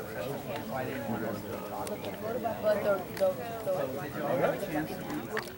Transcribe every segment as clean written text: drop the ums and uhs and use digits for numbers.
Why didn't want us to talk about it? But Did you all have a chance to read?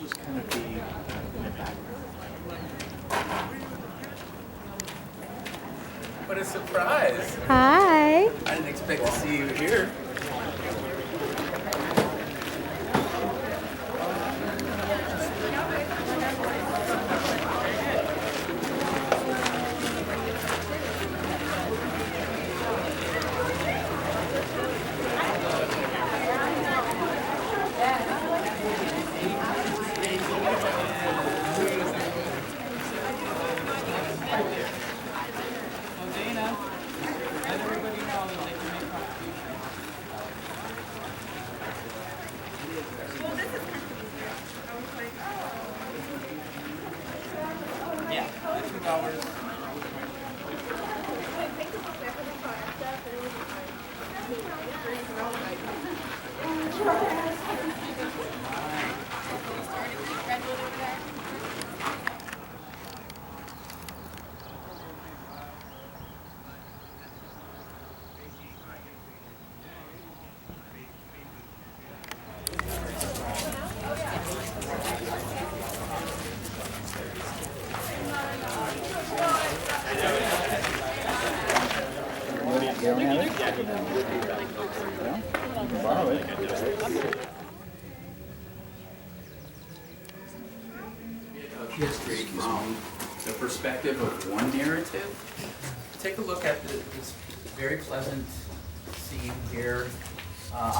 Just kind of be in the background. What a surprise. hi. I didn't expect to see you here. History from the perspective of one narrative. Take a look at this very pleasant scene here.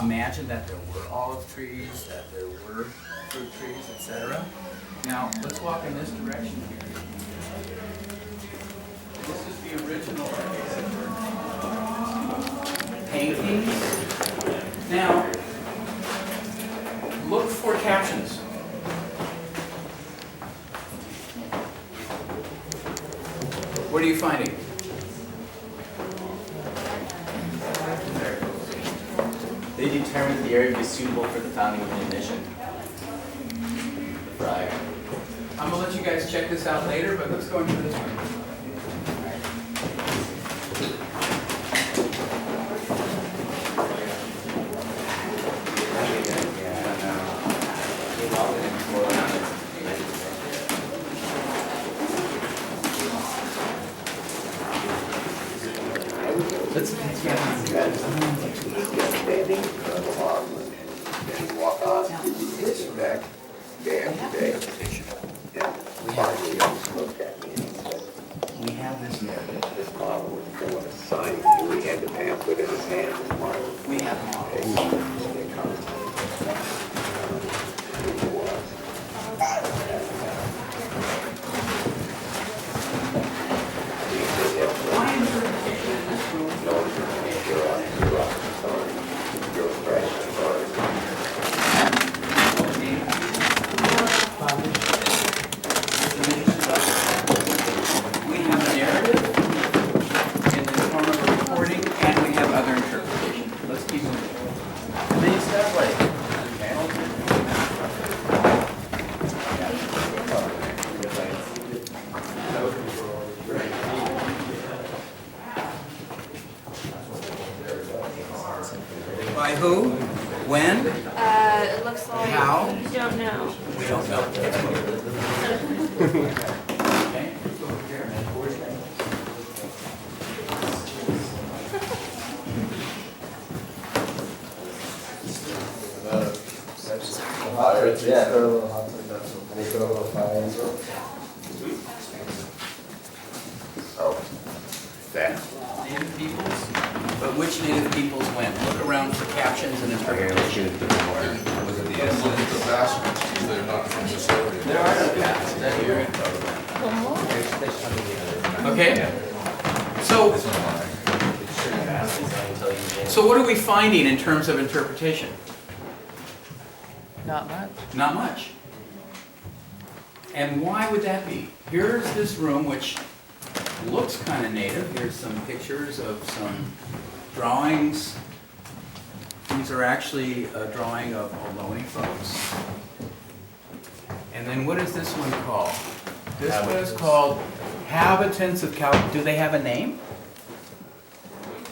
Imagine that there were olive trees, that there were fruit trees, etc. Now, let's walk in this direction here. This is the original painting. Now, look for captions. What are you finding? They determined the area would be suitable for the founding of the mission. Right. I'm going to let you guys check this out later, but let's go into this one. Let's walk on this back there today. We have this narrative. This model was going to sign. We had the pamphlet in his hand. This model. We have models. My interpretation in this room, No interpretation. Your impression. we have a narrative in the form of a recording, and we have other interpretation. Let's keep moving. And then you start like, by who? When? It looks like. How? You don't know. We don't know. Okay. That. Native peoples? But which native peoples when? Look around for captions and interpretation. Look at the baskets, they're not from this area. There are no captions. That you're okay. So what are we finding in terms of interpretation? Not much. Not much. And why would that be? Here's this room which looks kind of native. Here's some pictures of some drawings. These are actually a drawing of Ohlone folks. And then what is this one called? This one is called Habitants of Cal. Do they have a name?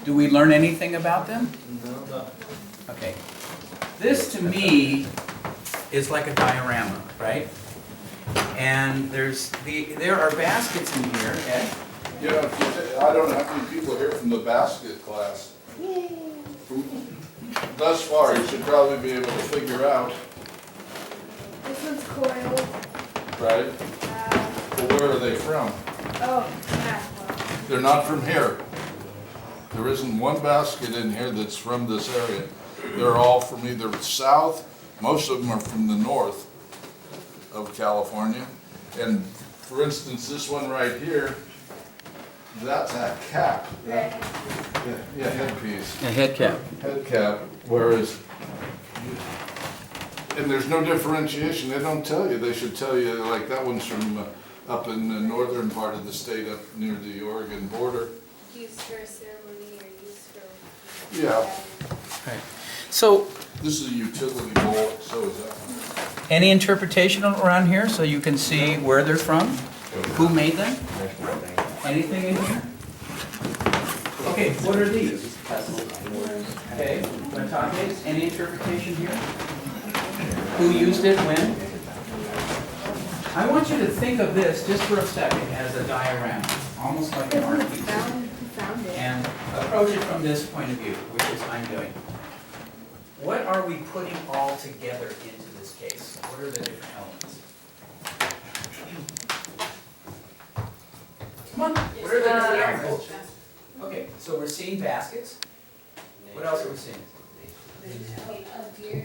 Do we learn anything about them? No. Okay. This to me is like a diorama, right? And there are baskets in here, Ed. Yeah, I don't know how many people are here from the basket class. Thus far, you should probably be able to figure out, This one's coiled. right? Well, where are they from? Yeah. They're not from here. There isn't one basket in here that's from this area. They're all from either south, most of them are from the north of California. And for instance, this one right here, that's a cap. Yeah, headpiece. A head cap. Head cap, whereas, and there's no differentiation, they don't tell you, they should tell you, like, that one's from up in the northern part of the state, up near the Oregon border. Used for a ceremony or used for. Yeah, Right. So, this is a utility bowl, so is that one. any interpretation around here so you can see where they're from? Who made them? Anything in here? Okay, what are these? Okay, matates, any interpretation here? Who used it when? I want you to think of this just for a second as a diorama, almost like an art piece. Found it. And approach it from this point of view, which is I'm doing. What are we putting all together into this case? What are the different elements? Come on, what are the different elements? Okay, so we're seeing baskets. What else are we seeing?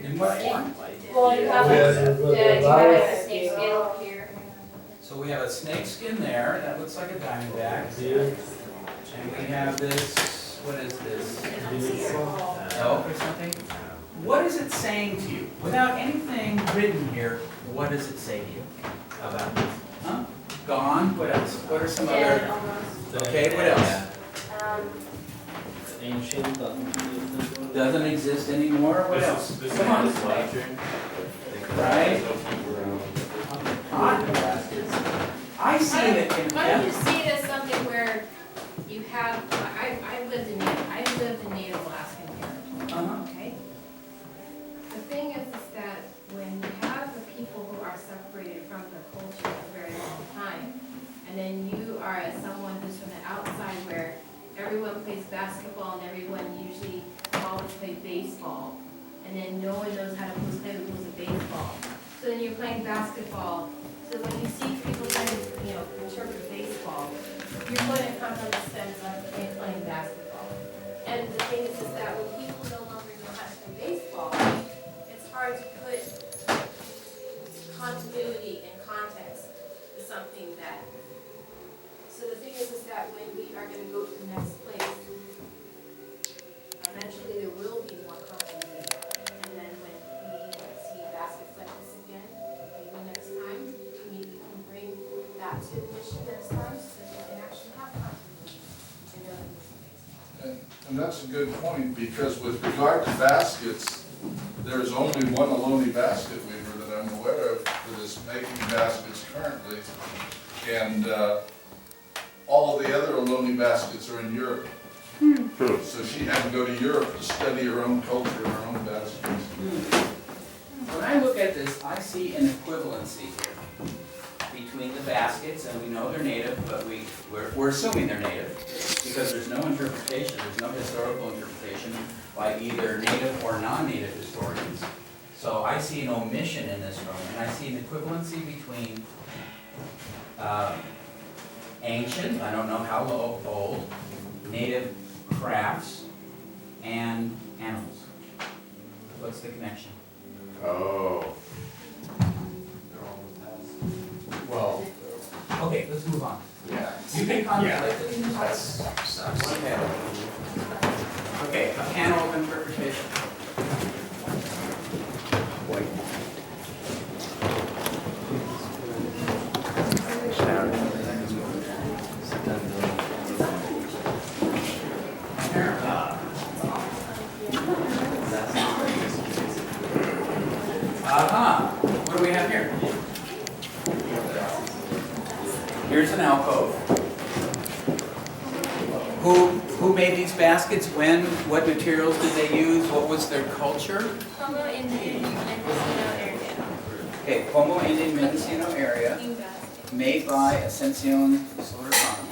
In what form? Well, you have a snake skin here. So we have a snake skin there, that looks like a diamondback. And we have this, what is this? Elk or something? What is it saying to you? Without anything written here, what does it say to you about this? Huh? Gone, what else? What are some Dead other? almost. Okay, what else? Ancient, Doesn't exist anymore, what else? Come on. Right? I see it in. Why don't you see it as something where you have, I've lived in Native Alaskan here, Uh-huh. okay? The thing is that when you have the people who are separated from their culture for a very long time, and then you are as someone who's from the outside where everyone plays basketball and everyone usually always play baseball, and then no one knows how to play the rules of baseball. So then you're playing basketball. So when you see people playing, interpret baseball, you're going to come from the sense of playing basketball. And the thing is that when people no longer know how to play baseball, it's hard to put continuity and context to something that. So the thing is that when we are going to go to the next place, eventually there will be more continuity. And then when we see baskets like this again, maybe next time, maybe we can bring that to the mission next time so that we can actually have continuity. And that's a good point, because with regard to baskets, there's only one Ohlone basket weaver that I'm aware of that is making baskets currently. And all of the other Ohlone baskets are in Europe. So she had to go to Europe to study her own culture, her own baskets. When I look at this, I see an equivalency here between the baskets, and we know they're native, but we're assuming they're native because there's no interpretation, there's no historical interpretation by either native or non-native historians. So I see an omission in this room, and I see an equivalency between ancient, I don't know how old, native crafts and animals. What's the connection? Oh. Well, Okay, let's move on. yeah. You can contemplate this. That's sucks. One panel. Okay, a panel of interpretation. What do we have here? Here's an alcove. Who made these baskets? When? What materials did they use? What was their culture? Como Indian Mendocino area. Okay, Como Indian Mendocino area, made by Ascension Solar Farm,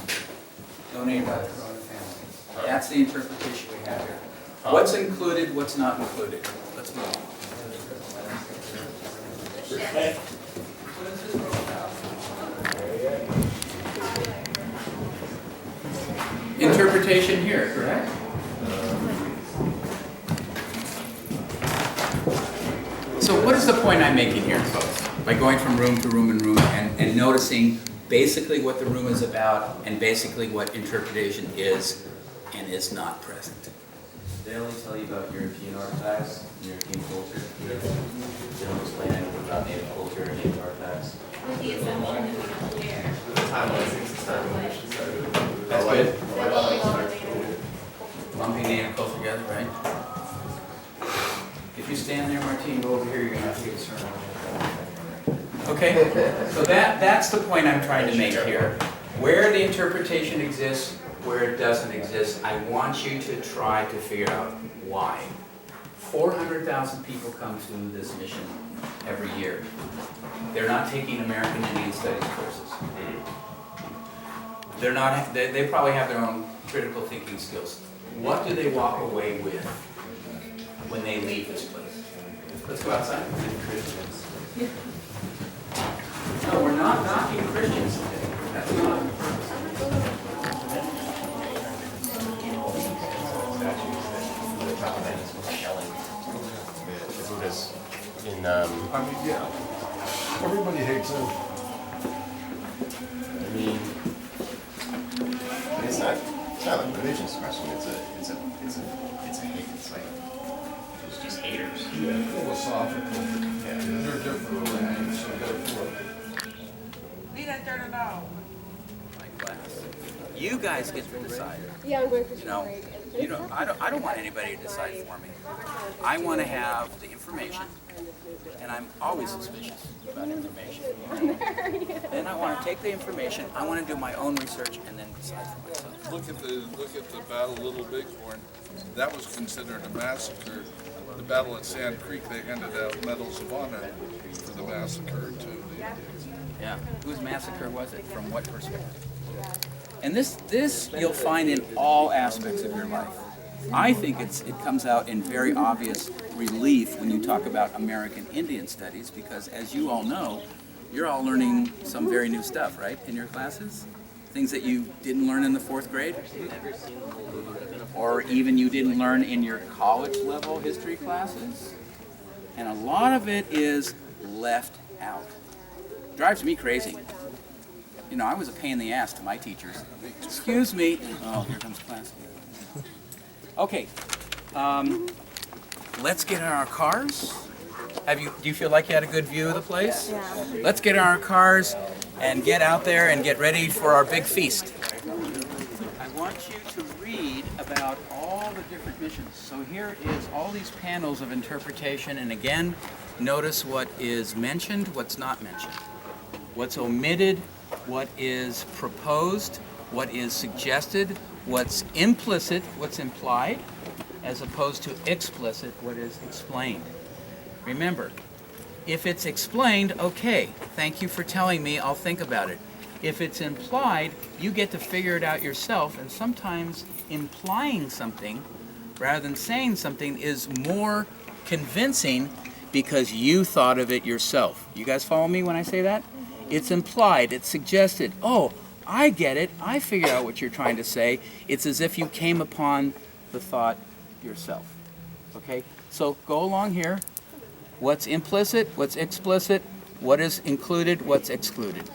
donated by the Corona family. That's the interpretation we have here. What's included, what's not included? Let's move on. What is this roll about? Interpretation here, correct? So what is the point I'm making here, folks? By going from room to room and room and noticing basically what the room is about and basically what interpretation is and is not present. They only tell you about European artifacts, European culture. They don't explain anything about native culture or native artifacts. With the assumption that we don't care. That's good. They're lumping all the native. Lumping native culture together, right? If you stand there, Martine, go over here, you're gonna have to get started. Okay, so that's the point I'm trying to make here. Where the interpretation exists, where it doesn't exist, I want you to try to figure out why. 400,000 people come to this mission every year. They're not taking American Indian Studies courses. They're not, they probably have their own critical thinking skills. What do they walk away with when they leave this place? Let's go outside. No, we're not knocking Christians today. That's not the purpose. In I mean, yeah, everybody hates it. I mean, it's not a religious question. It's just haters. Yeah, philosophical. Yeah. They're different religions, so therefore. My class. You guys get to decide. Yeah, I'm going for You know, I don't want anybody to decide for me. I want to have the information, and I'm always suspicious about information. And I want to take the information, I want to do my own research, and then decide for myself. Look at the Battle of Little Bighorn. That was considered a massacre. The battle at Sand Creek, they handed out medals of honor for the massacre to the Indians. Yeah. Whose massacre was it? From what perspective? And this you'll find in all aspects of your life. I think it comes out in very obvious relief when you talk about American Indian Studies, because as you all know, you're all learning some very new stuff, right, in your classes? Things that you didn't learn in the 4th grade? Or even you didn't learn in your college level history classes? And a lot of it is left out. Drives me crazy. You know, I was a pain in the ass to my teachers. Excuse me. Oh, here comes class. Okay, let's get in our cars. Do you feel like you had a good view of the place? Yeah. Let's get in our cars and get out there and get ready for our big feast. I want you to read about all the different missions. So here is all these panels of interpretation, and again, notice what is mentioned, what's not mentioned. What's omitted, what is proposed, what is suggested, what's implicit, what's implied, as opposed to explicit, what is explained. Remember, if it's explained, okay, thank you for telling me, I'll think about it. If it's implied, you get to figure it out yourself, and sometimes implying something rather than saying something is more convincing because you thought of it yourself. You guys follow me when I say that? It's implied, it's suggested. Oh, I get it, I figured out what you're trying to say. It's as if you came upon the thought yourself. Okay? So go along here. What's implicit, what's explicit, what is included, what's excluded.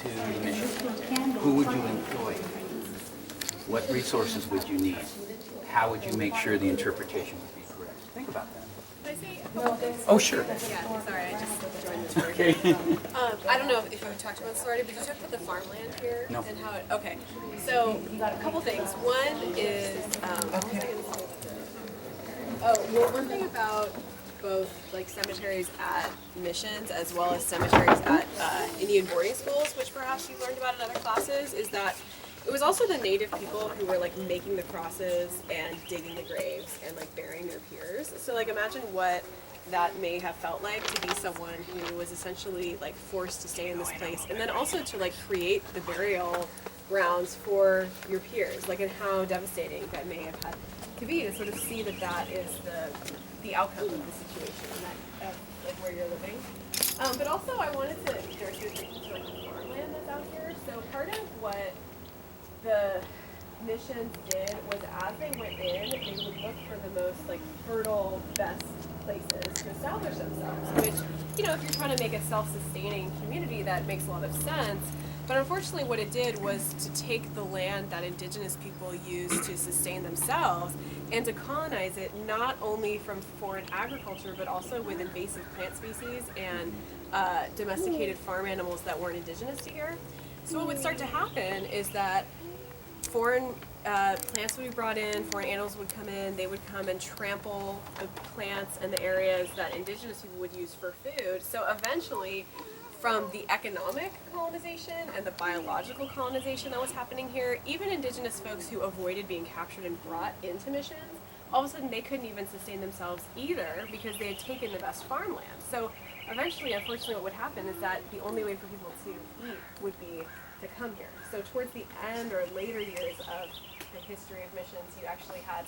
To the mission. Who would you employ? What resources would you need? How would you make sure the interpretation would be correct? Think about that. Can I say a couple things? Oh, sure. Yeah, sorry, I just joined the tour. Okay. I don't know if you've talked about this already, but you talked about the farmland here No. and how it, okay. So, a couple things. One is, one thing about both like cemeteries at missions as well as cemeteries at Indian boarding schools, which perhaps you've learned about in other classes, is that it was also the native people who were like making the crosses and digging the graves and like burying their peers. So like imagine what that may have felt like to be someone who was essentially like forced to stay in this place, and then also to like create the burial grounds for your peers, like, and how devastating that may have had to be to sort of see that that is the outcome of the situation and that like where you're living. But also I wanted to direct your attention to like the farmland that's out here. So part of what the missions did was as they went in, they would look for the most like fertile, best places to establish themselves, which, you know, if you're trying to make a self-sustaining community, that makes a lot of sense. But unfortunately what it did was to take the land that indigenous people used to sustain themselves and to colonize it not only from foreign agriculture but also with invasive plant species and domesticated farm animals that weren't indigenous to here. So what would start to happen is that foreign plants would be brought in, foreign animals would come in, they would come and trample the plants and the areas that indigenous people would use for food. So eventually, from the economic colonization and the biological colonization that was happening here, even indigenous folks who avoided being captured and brought into missions, all of a sudden they couldn't even sustain themselves either because they had taken the best farmland. So eventually, unfortunately, what would happen is that the only way for people to eat would be to come here. So towards the end or later years of the history of missions, you actually had,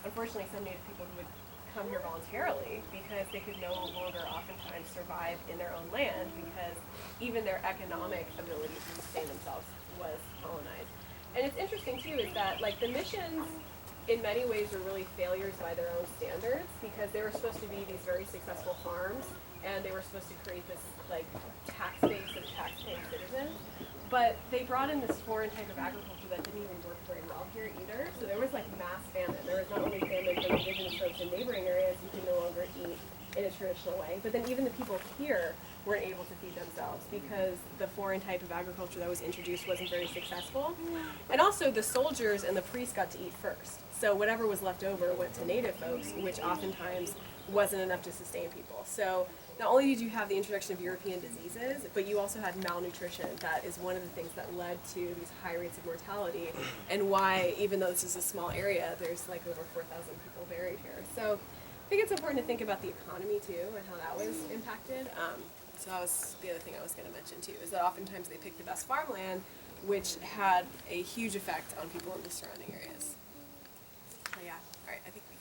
unfortunately, some Native people who would come here voluntarily because they could no longer oftentimes survive in their own land because even their economic ability to sustain themselves was colonized. And it's interesting too is that like the missions in many ways were really failures by their own standards because they were supposed to be these very successful farms and they were supposed to create this like tax base of tax-paying citizens. But they brought in this foreign type of agriculture that didn't even work very well here either. So there was like mass famine. There was not only famine for indigenous folks in neighboring areas who could no longer eat in a traditional way, but then even the people here weren't able to feed themselves because the foreign type of agriculture that was introduced wasn't very successful. And also the soldiers and the priests got to eat first. So whatever was left over went to native folks, which oftentimes wasn't enough to sustain people. So not only did you have the introduction of European diseases, but you also had malnutrition. That is one of the things that led to these high rates of mortality and why, even though this is a small area, there's like over 4,000 people buried here. So I think it's important to think about the economy too and how that was impacted. So that was the other thing I was going to mention too, is that oftentimes they picked the best farmland, which had a huge effect on people in the surrounding areas. So yeah, all right, I think we